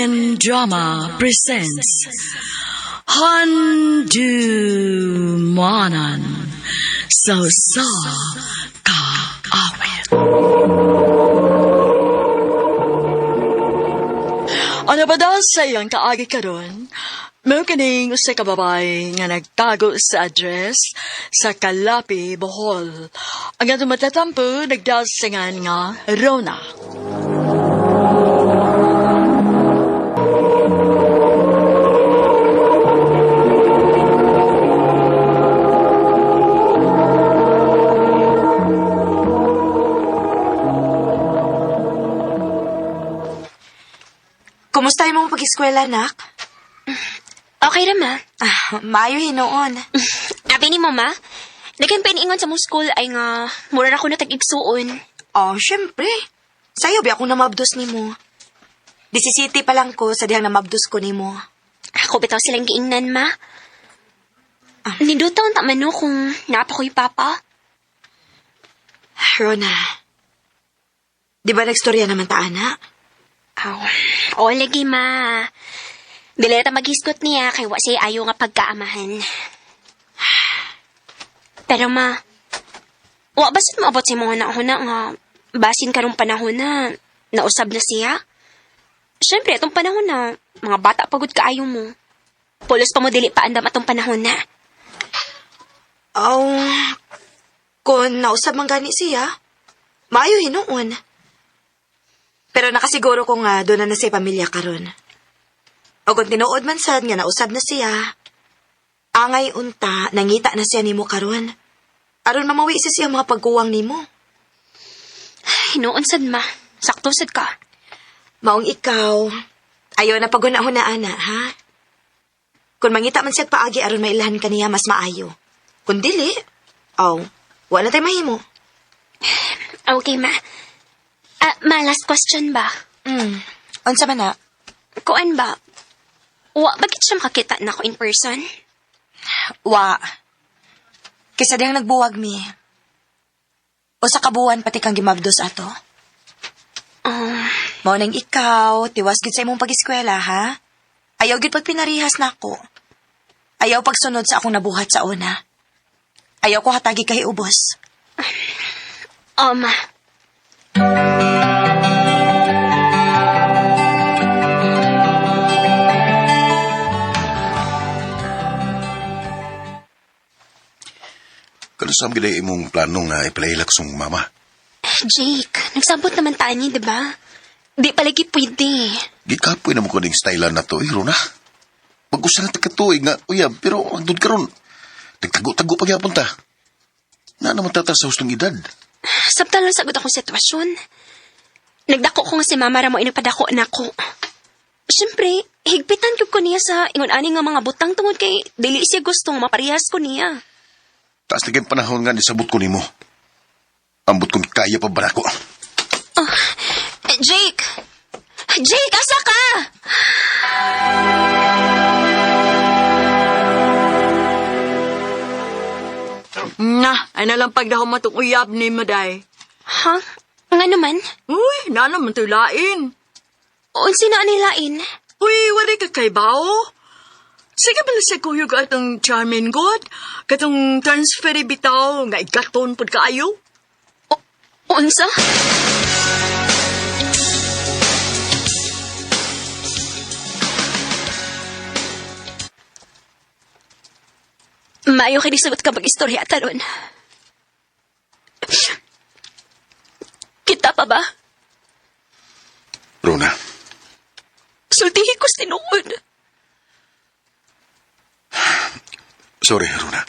Korean Drama presents Handu Manan So Sa Ka Awit. Ano ba daw sa iyang kaagi karon? May kaning sa kababay nga nagtago sa address sa Kalapi, Bohol. Ang atong matatampo nagdasingan nga Rona. Kumusta yung mong pag-eskwela, nak? Okay ra, ma. Maayo hinoon. Abi ni mama, dagan piniingon sa mong school ay nga mura na ko na tag-igsuon. Oh, syempre. Sayo, bi ako namabdos ni mo. 17 pa lang ko sa dihang namabdos ko ni mo. Ako bitaw silang giingnan, ma. Nindutaw ta man no kung napa ko'y papa. Rona, di ba nagstorya naman ta, anak? Oo, lagi, ma. Dili ta maghiskot niya kay wa siya ayaw nga pagkaamahan. Pero ma, wa basit maabot si mga nauna nga basin karong panahon na nausab na siya? Siyempre, itong panahon na mga bata pagod kaayo mo. Pulos pa mo dili pa andam atong panahon na. Kung nausab man gani siya, maayo hinoon. Pero nakasiguro ko nga doon na siya pamilya karon. O kung tinuod man sad nga nausab na siya, angay unta, nangita na siya nimo karon. Aron mamawi siya mga pagkuwang nimo. Hinoon sad, ma. Sakto sad ka. Maong ikaw, ayaw na pagunahon na, ha? Kung mangita man siya paagi aron mailahan kaniya mas maayo. Kung dili, wala tayo mahimo. Okay, ma. Ma, last question ba? Unsa man na? Kuan ba? Bakit siya makakita na ako in person? Kisa diyang nagbuwag mi. O sa kabuwan pati kang gimabdos ato? Mao nang ikaw, tiwas gid sa imong pag-eskwela, ha? Ayaw gid pagpinarihas na ako. Ayaw pagsunod sa akong nabuhat sa una. Ayaw ko hatagi kay ubos. Ma. Kalusam gila imong plano nga ipalailak song mama. Jake, nagsabot naman tayo niya, diba? Di palagi pwede. Gikapoy naman ko ning style na to, Rona. Pag-usa na tagkatuig nga, uyab, pero ang doon karon nagtago-tago pagyapon ta. Na naman tata sa hustong edad. Sabta lang sagot akong sitwasyon. Nagdako ko nga si mama ra mo inapadako na ako. Siyempre, higpitan ko niya sa ingon-ani nga mga butang tungod kay dili siya gustong maparehas ko niya. Taas na kayong panahon nga nisabot ko nimo. Ambot kong kaya pa ba ako? Jake! Jake, asa ka? Ay nalang pagdahom matong uyab ni Maday. Ha? Nga naman? Uy, naman to lain. Unsi na anilain? Uy, wala ka kay bao. Sige ba sa kuyog atong charming god? Katong transferi bitaw, nga igaton pod kaayo? Unsa? Maayo kay disagot ka mag-istorya taron. Kita pa ba? Rona. Sultihi ko sinuod. Sorry, Rona.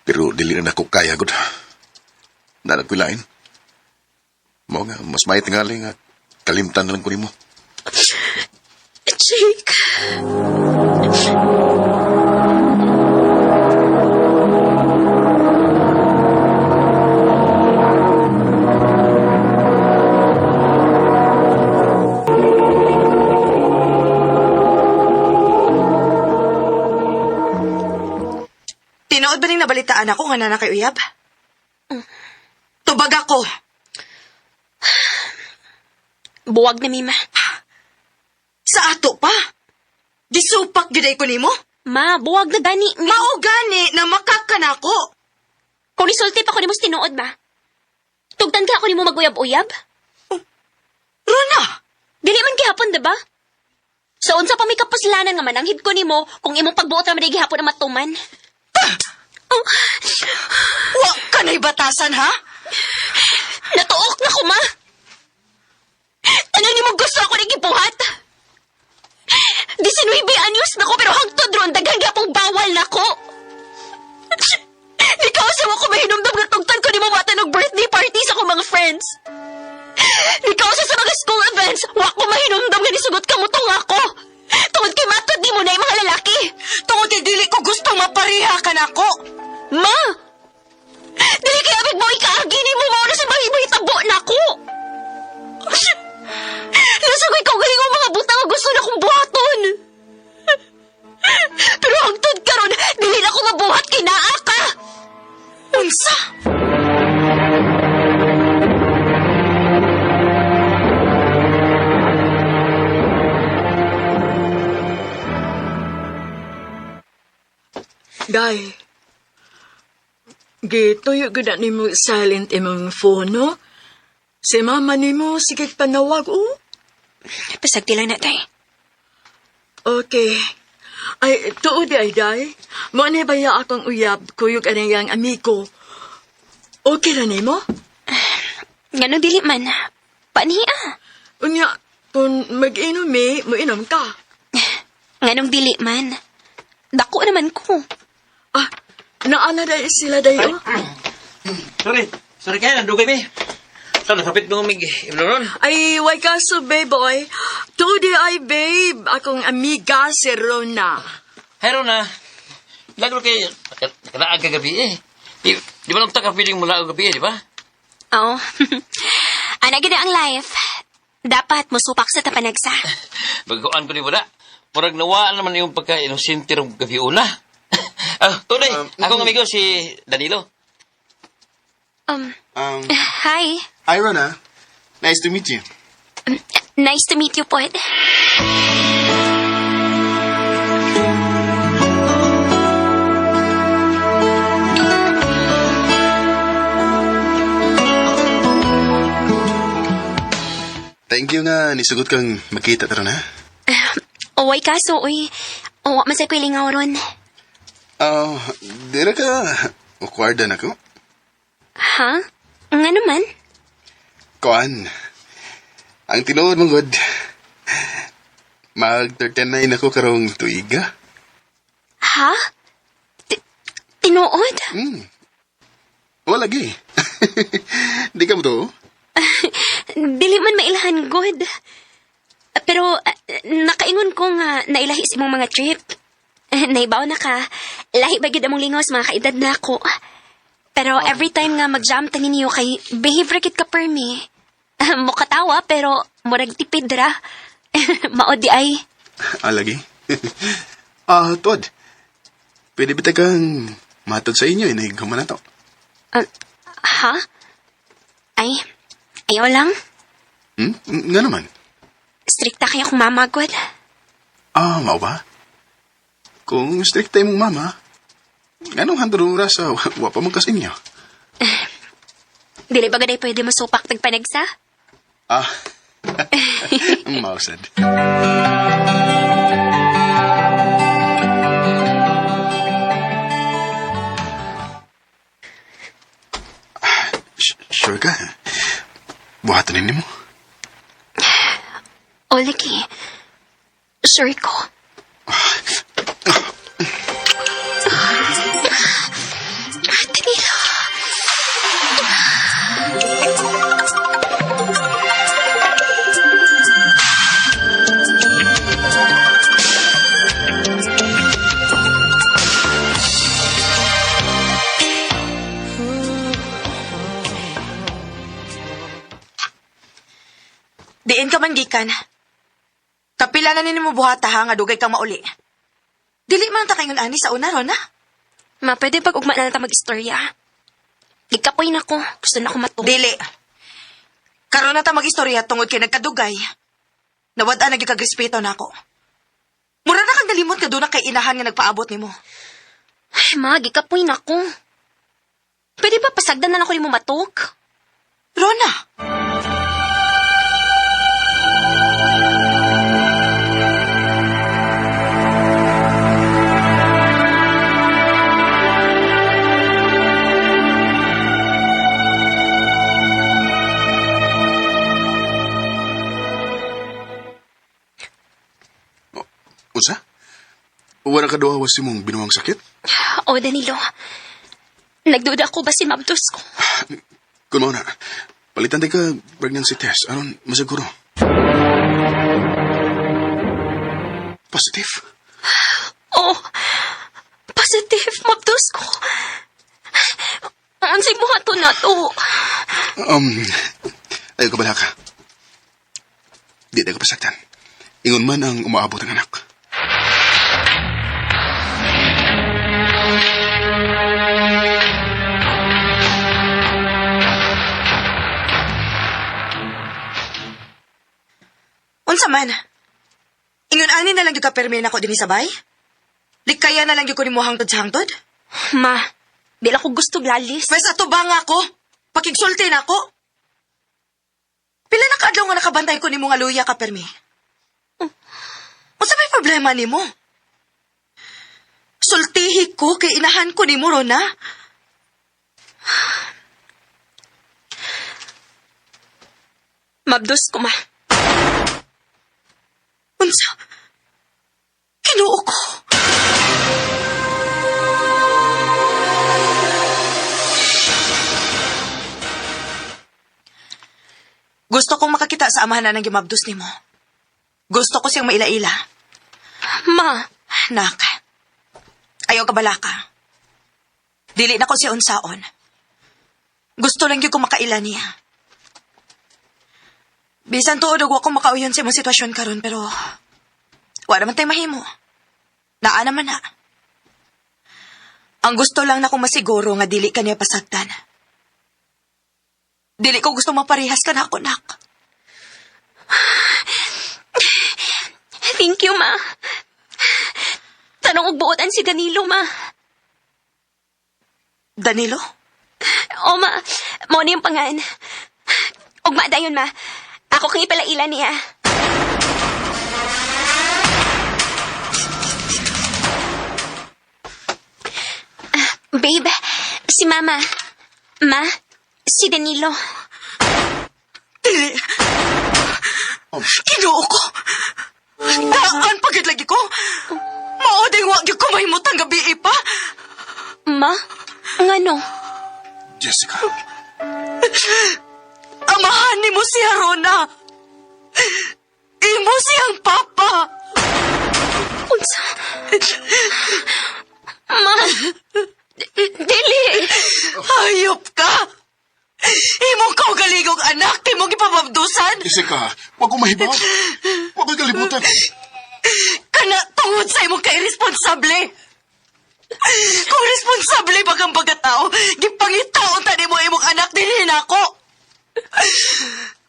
Pero dili na ako kaya, gud. Nanagpilain. Mao nga, mas may tingali nga. Kalimtan na lang ko nimo. Jake. Tinood ba ning nabalitaan ako nga na kay uyab? Tubag ako. Buwag na, Mima. Sa ato pa. Gisupak gyud ko nimo. Ma, buwag na gani. Mao gani na makakanako. Kung isulti pa ko ni mo tinuod ba? Tugtan ka ako ni mo maguyab-uyab? Rona, Dili man gihapon, diba? Sa unsa pa may kapuslanan nga mananghid ko ni mo kung imong pagbuot naman ay gihapon na matuman. Oh, wa ka na'y batasan ha? natuok na ko, ma! Tanan ni mo gusto ako na gibuhat? 19 anyos na ko pero hangtod ron daghang gyapong bawal na ko. Ikaw sa ko mahinumdum nga tugtan ko ni mo matan og birthday party sa akong mga friends. Ikaw sa mga school events, wa ko mahinumdum nga nisugot ka mo tong ako. Tungod kay matod ni mo na yung mga lalaki. Tungod kay dili ko gustong mapariha ka nako. Ma! Dili kay abig mo ikaagi ni mo mao na sa mga ibang na ko. Nasagoy ko galing ang mga butang nga gusto na kong buhaton. Pero hangtod karon dili na ko mabuhat kay naa ka. Unsa? Day, gituyo gud na nimo silent imong phone, no? Si mama nimo sige panawag, oh. Pasagti lang na, tay. Okay. Ay, tuod ay, day. Mo ni baya akong uyab, kuyog anayang amigo. Okay na nimo? Ngano dili man. Paniya. Unya, kung mag-inom mo inom ka. Nganong dili man. Dako naman ko. Ah, naana day sila day, oh. Sorry kaya, nandugay mi. Saan, nasapit mo mig imnonon? Ay, way kaso, babe, boy. Tuod ay, babe. Akong amiga si Rona. Hero na. Lagro kay, nakalaag ka gabi eh. Di ba lang taka feeling mo laag gabi eh, di ba? Oo. Ana gina ang life. Dapat mo supak sa tapanagsa. Bagoan ko ni Wala. Murag nawaan naman yung pagka-inusinti ng gabi una. Tunay, akong amigo si Danilo. Hi. Hi, Rona. Nice to meet you. Nice to meet you, Pod. Thank you nga nisugot kang makita tara na. Uway kaso, uy. Uwa man sa kwilingaw ron. Dira ka ukwarda na ko. Ha? Nga naman? Kuan. Ang tinuod mong god. Mag-39 ako karong tuiga. Ha? Tinuod? Wala lagi. Di ka mo to? Dili man mailhan, good. Pero, nakaingon ko nga nailahi si mong mga trip. Naibaw na ka, lahi ba gid among lingos mga kaedad na ako. Pero every time nga mag-jam ta ninyo kay behavior kit ka per me. Mukatawa pero murag tipid ra. Mao di ay. Lagi. Tod. Pwede ba kang matod sa inyo, inahigam na to. Ha? Ay, ayaw lang. Nga naman. Strikta kayo kung mama, good. Mao ba? Kung strict tayo mong mama, anong handurura sa wapa mong kasinyo? Dili ba gaday pwede masupak tagpanagsa? Mausad. Sure ka? Buhatan mo? O, lagi. Sure ko. Danilo. Diin ka man gikan. Kapila na nini mo buhata ha, nga dugay kang mauli. Dili man ta kayon ani sa una, Rona. Ma, pwede pag ugma na natin mag-istorya. Ikapoy na ko. Gusto na ko matuwa. Dili. Karon na ta mag-istorya tungod kay nagkadugay. Nawad-an nagikagrespeto na ako. Mura na kang nalimot nga doon na kay inahan nga nagpaabot nimo. Ay, ma, gikapoy na ko. Pwede ba pasagdan na lang ko ni mo matok? Rona! Unsa? Wala ka daw awas mong binuwang sakit? O, Danilo. Nagduda ko ba si Mabdos ko? Kung mo na, palitan tayo ka pregnancy test. Aron, masaguro. Positive? Oh, positive, Mabdos ko. Ang mo ato na to. Ayaw ka bala ka. Di tayo kapasaktan. Ingon man ang umaabot ng anak. Unsa man? Ingon ani na lang yung kapermi na ko din sabay? Di kaya na lang yung kunin mo hangtod sa hangtod? Ma, di lang ko gusto glalis. Mas ato ba nga ako? Pakigsulti na ako? Pila na kaadlaw nga nakabantay ko ni mo nga luya kapermi? Unsa may problema ni mo? Sultihi ko kay inahan ko ni mo, Rona. Mabdos ko, ma. Unsa? Kinuo ko. Gusto kong makakita sa amahan na ng gimabdos ni mo. Gusto ko siyang maila-ila. Ma, Nak, ayaw ka bala ka. Dili na ko siya unsaon. Gusto lang yung ko makaila niya. Bisan tuod og wa ko makauyon sa imong sitwasyon karon pero wa naman tay mahimo. Naa naman na. Ang gusto lang na kong masiguro nga dili ka niya pasagdan. Dili ko gusto maparihas ka na ako, nak. thank you, ma. Tanong og buotan si Danilo, ma. Danilo? O, ma. Mo ni yung pangan. Og ma, dayon, ma. Ako kang ipalaila niya. Babe, si Mama. Ma, si Danilo. Dili. Kinuo ko. Daan pagid lagi ko. Maodeng wag yung kumahimutang gabi pa. Ma, ngano? Jessica, Amahan ni mo si Rona. Imo siyang papa. Unsa? Ma, dili. Hayop ka. Imong kaugaligong anak, timong ipapabdusan. Jessica, wag ko mahibaw. Wag ko kalibutan. Kana tungod sa imong kairesponsable. Kung responsable ba kang pagkatao, gipangitaon ta ni mo imong anak dinhin ako.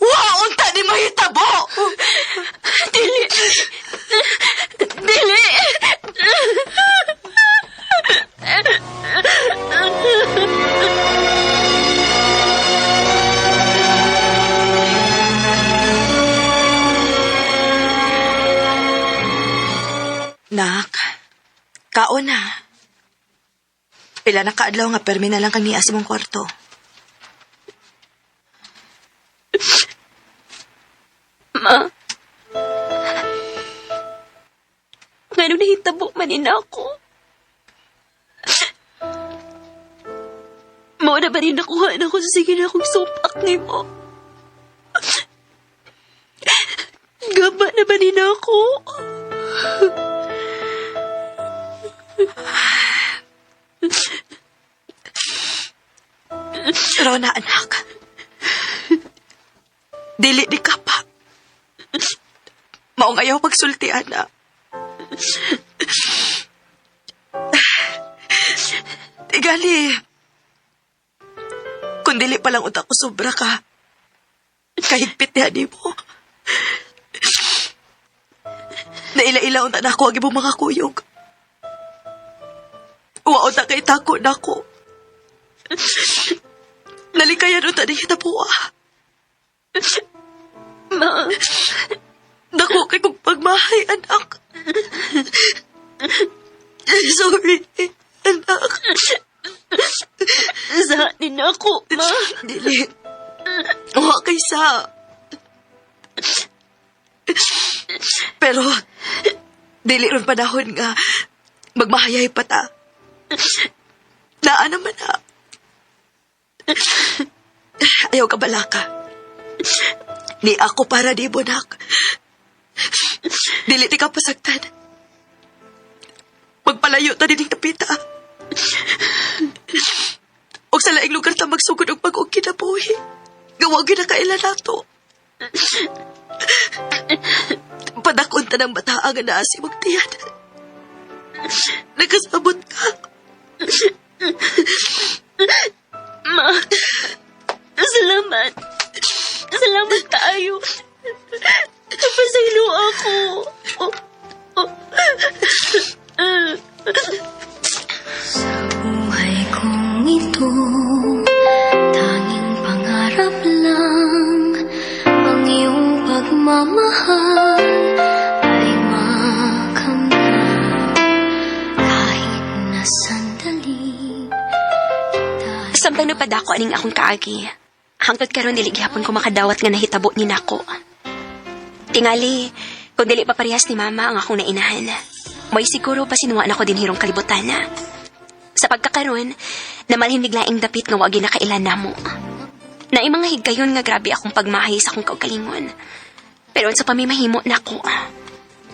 Waon ta ni mahitabo. Dili. Dili. Nak, kaon na. Pila na kaadlaw nga permi na lang kang nias imong kwarto. Ma, ngano nahitabo manin ako? Mao na ba rin nakuha na ko sa sige na akong supak ni mo? Gaba na ba rin ako? Rona, anak. Dili di ka pa. Maong ayaw pagsultian na. Tigali. Kung dili palang utak ko sobra ka. Kahigpit niya di mo. Naila-ilaon na ako ang ibong mga kuyog. Waon na kay tako na ko. Nalikayan o tani kita po Ma, Dako kay kong pagmahay, anak. Sorry, anak. sa din ako, ma. Dili. Huwag kay sa. Pero, dili ron panahon nga magmahayay pa ta. Naa naman na. Ayaw ka balaka. Ni ako para di bonak. Dili ti ka pasagtan. Magpalayo ta din kapita. Og sa laing lugar ta magsugod og pag-og kinabuhi. Gawagin na kailan nato. Padakon ta ng bataa nga naa si magtiyan. Nagkasabot ka. Ma, salamat. Salamat kaayo. Napasaylo ako. Buhay kong ito, tanging pangarap lang, ang iyong pagmamahal ay makamtan kahit na sandali. Samtang napadako aning akong kaagi, hangtod karon dili gihapon ko makadawat nga nahitabo ni nako. Tingali, kung dili pa parehas ni mama ang akong nainahan, may siguro pa sinuwa na ko din hirong kalibutan na. Sa pagkakaroon, namalhin biglaing dapit nga wagi na kailan namo. Naay mga higgayon nga grabe akong pagmahay sa akong kaugalingon. Pero sa pamimahimo nako,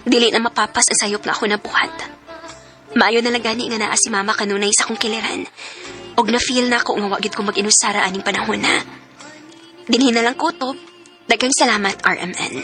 dili na mapapas ang sayop nga ako nabuhat. Maayo na lang gani nga naa si mama kanunay sa akong kiliran. Og na-feel na ako nga wagid ko mag-inusara aning panahon na. Dinhin na lang kutob. Daghang salamat, RMN.